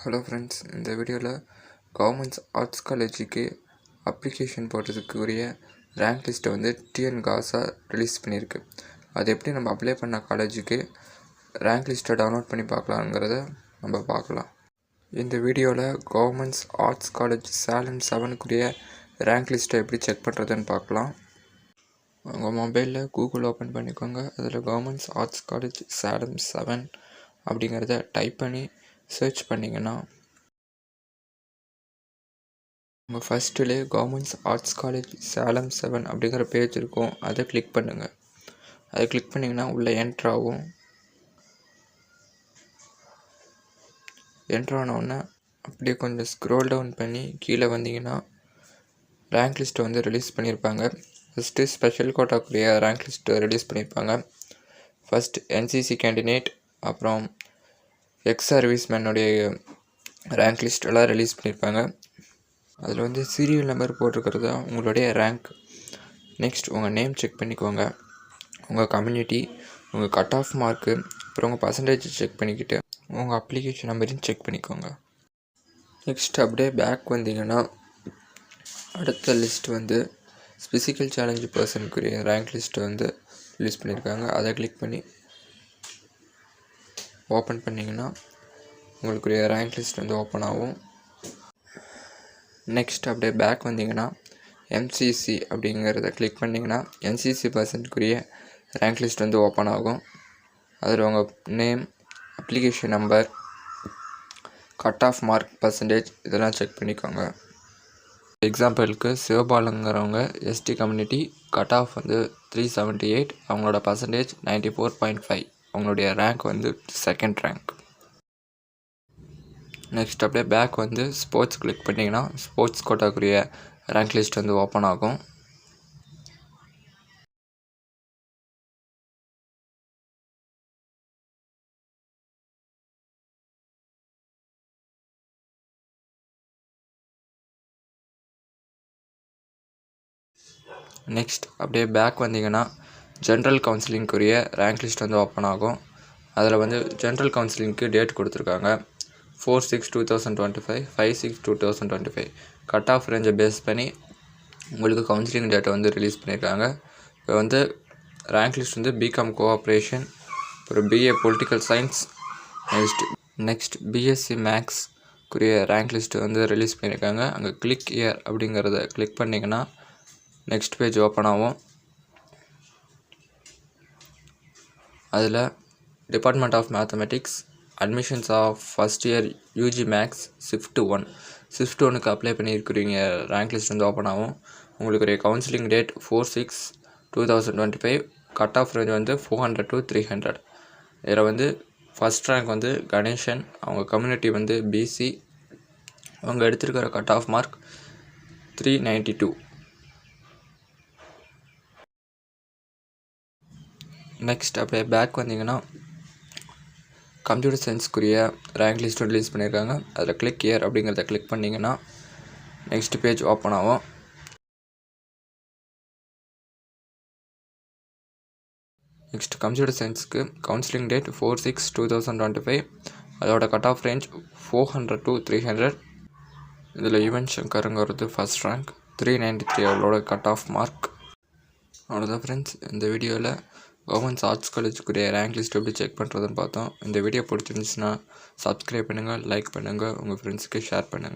Hello friends, இந்த வீடியோவில் governments arts காலேஜுக்கு அப்ளிகேஷன் போடுறதுக்குரிய ரேங்க் லிஸ்ட்டை வந்து டிஎன்காசா ரிலீஸ் பண்ணியிருக்கு. அது எப்படி நம்ம அப்ளை பண்ண காலேஜுக்கு ரேங்க் லிஸ்ட்டை டவுன்லோட் பண்ணி பார்க்கலாங்கிறத நம்ம பார்க்கலாம். இந்த வீடியோவில் கவர்மெண்ட்ஸ் ஆர்ட்ஸ் காலேஜ் சேலம் 7க்குரிய ரேங்க் லிஸ்ட்டை எப்படி செக் பண்ணுறதுன்னு பார்க்கலாம். உங்கள் மொபைலில் கூகுள் ஓப்பன் பண்ணிக்கோங்க. அதில் கவர்மெண்ட்ஸ் ஆர்ட்ஸ் காலேஜ் சேலம் 7 அப்படிங்கிறத டைப் பண்ணி சர்ச் பண்ணிங்கன்னா உங்கள் ஃபஸ்ட்டுலேயே கவர்மெண்ட்ஸ் ஆர்ட்ஸ் காலேஜ் சேலம் 7 அப்படிங்கிற பேஜ் இருக்கும். அதை கிளிக் பண்ணுங்கள். அதை கிளிக் பண்ணிங்கன்னா உள்ளே என்ட்ராகும். என்ட்ரானோடனே அப்படியே கொஞ்சம் ஸ்க்ரோல் டவுன் பண்ணி கீழே வந்தீங்கன்னா ரேங்க் லிஸ்ட்டை வந்து ரிலீஸ் பண்ணியிருப்பாங்க. ஃபஸ்ட்டு ஸ்பெஷல் கோட்டாக்குரிய ரேங்க் லிஸ்ட்டை ரிலீஸ் பண்ணியிருப்பாங்க. ஃபஸ்ட் என்சிசி கேண்டிடேட், அப்புறம் எக்ஸ் சர்வீஸ்மேனுடைய ரேங்க் லிஸ்ட் எல்லாம் ரிலீஸ் பண்ணியிருப்பாங்க. அதில் வந்து சீரியல் நம்பர் போட்டிருக்கிறது உங்களுடைய ரேங்க். நெக்ஸ்ட் உங்கள் நேம் செக் பண்ணிக்கோங்க, உங்கள் கம்யூனிட்டி, உங்கள் கட் ஆஃப் மார்க்கு, அப்புறம் உங்கள் பர்சன்டேஜ் செக் பண்ணிக்கிட்டு உங்கள் அப்ளிகேஷன் நம்பரையும் செக் பண்ணிக்கோங்க. நெக்ஸ்ட் அப்படியே பேக் வந்தீங்கன்னா அடுத்த லிஸ்ட் வந்து ஃபிசிக்கல் சேலஞ்சு பர்சனுக்குரிய ரேங்க் லிஸ்ட்டை வந்து ரிலீஸ் பண்ணியிருக்காங்க. அதை கிளிக் பண்ணி ஓப்பன் பண்ணிங்கன்னா உங்களுக்குரிய ரேங்க் லிஸ்ட் வந்து ஓப்பன் ஆகும். நெக்ஸ்ட் அப்படியே பேக் வந்தீங்கன்னா எம்சிசி அப்படிங்கிறத கிளிக் பண்ணிங்கன்னா என்சிசி பர்சனுக்குரிய ரேங்க் லிஸ்ட் வந்து ஓப்பன் ஆகும். அதில் உங்கள் name, application number, cut off mark, percentage இதெல்லாம் செக் பண்ணிக்கோங்க. எக்ஸாம்பிளுக்கு சிவபாலங்கிறவங்க எஸ்டி கம்யூனிட்டி, கட் ஆஃப் வந்து 378, அவங்களோட பர்சன்டேஜ் 94.5, அவங்களுடைய ரேங்க் வந்து செகண்ட் ரேங்க். நெக்ஸ்ட் அப்படியே பேக் வந்து ஸ்போர்ட்ஸ் கிளிக் பண்ணிங்கன்னா ஸ்போர்ட்ஸ் கோட்டாக்குரிய ரேங்க் லிஸ்ட் வந்து ஓப்பன் ஆகும். நெக்ஸ்ட் அப்படியே பேக் வந்தீங்கன்னா ஜென்ரல் கவுன்சிலிங்குரிய ரேங்க் லிஸ்ட் வந்து ஓப்பன் ஆகும். அதில் வந்து ஜென்ரல் கவுன்சிலிங்க்கு டேட் கொடுத்துருக்காங்க. 4/6/2025, 5/6/2025 கட் ஆஃப் ரேஞ்சை பேஸ் பண்ணி உங்களுக்கு கவுன்சிலிங் டேட்டை வந்து ரிலீஸ் பண்ணியிருக்காங்க. இப்போ வந்து ரேங்க் லிஸ்ட் வந்து பிகாம் கோஆப்ரேஷன், அப்புறம் BA political science, next BSc மேக்ஸ்க்குரிய ரேங்க் லிஸ்ட்டு வந்து ரிலீஸ் பண்ணியிருக்காங்க. அங்கே கிளிக் இயர் அப்படிங்கிறத கிளிக் பண்ணிங்கன்னா நெக்ஸ்ட் பேஜ் ஓப்பன் ஆகும். அதில் department of mathematics admissions of first year UG maths shift 1 shift 1க்கு அப்ளை பண்ணியிருக்கிறீங்க ரேங்க் லிஸ்ட் வந்து ஓப்பன் ஆகும். உங்களுக்கு ஒரு counselling date 4/6/2025, cut off range வந்து 400 to 300. இதில் வந்து ஃபஸ்ட் ரேங்க் வந்து கணேசன், அவங்க கம்யூனிட்டி வந்து பிசி, அவங்க எடுத்திருக்கிற கட் ஆஃப் மார்க் 392. நெக்ஸ்ட் அப்படியே பேக் வந்தீங்கன்னா கம்ப்யூட்டர் சயின்ஸ்க்குரிய ரேங்க் லிஸ்ட் ரிலீஸ் பண்ணியிருக்காங்க. அதில் கிளிக் இயர் அப்படிங்கிறத கிளிக் பண்ணிங்கன்னா நெக்ஸ்ட் பேஜ் ஓப்பன் ஆகும். நெக்ஸ்ட் கம்ப்யூட்டர் சயின்ஸுக்கு கவுன்சிலிங் டேட் 4/6/2025, அதோட கட் ஆஃப் ரேஞ்ச் 400 to 300. இதில் யுவன் சங்கருங்கிறது ஃபஸ்ட் ரேங்க் 393, அவளோட கட் ஆஃப் மார்க். அவ்வளோதான் ஃப்ரெண்ட்ஸ், இந்த வீடியோவில் கவர்மெண்ட்ஸ் ஆர்ட்ஸ் காலேஜுக்குரிய ரேங்க் லிஸ்ட் எப்படி செக் பண்ணுறதுன்னு பார்த்தோம். இந்த வீடியோ பிடிச்சிருந்துச்சுன்னா சப்ஸ்கிரைப் பண்ணுங்கள், லைக் பண்ணுங்கள், உங்கள் ஃப்ரெண்ட்ஸுக்கு ஷேர் பண்ணுங்கள்.